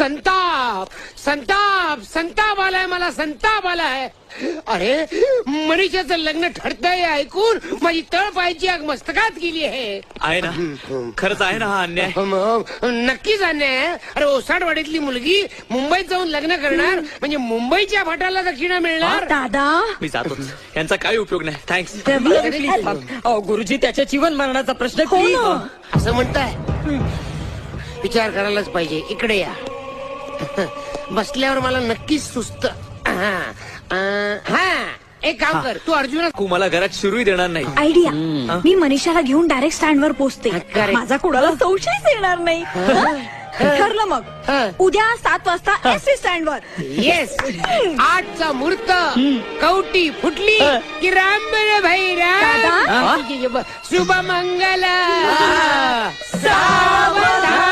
संताप संताप संताप आलाय मला, संताप आलाय. अरे मनीषाचं लग्न ठरतंय ऐकून माझी तळ पायची आग मस्तकात गेली आहे ना. खरंच आहे ना हा अन्याय. नक्कीच अन्याय आहे. अरे ओसाडवाडीतली मुलगी मुंबईत जाऊन लग्न करणार म्हणजे मुंबईच्या भटाला दक्षिणा मिळणार. दादा मी जातो, यांचा काही उपयोग नाही. थँक्स. गुरुजी त्याच्या जीवन मरणाचा प्रश्न हो ना. असं म्हणताय, विचार करायलाच पाहिजे. इकडे या. बसल्यावर मला नक्कीच सुस्त. एक काम कर, तू अर्जुना तू मला घरात शिरूही देणार नाही. आयडिया, मी मनीषाला घेऊन डायरेक्ट स्टँडवर पोहोचते. Correct. माझा कुणाला संशयच येणार नाही. ठरलं मग. उद्या 7 वाजता एसटी स्टँडवर. येस. 8चा मुहूर्त. कवटी फुटली की राम भाई राम. शुभ मंगल. सावधान.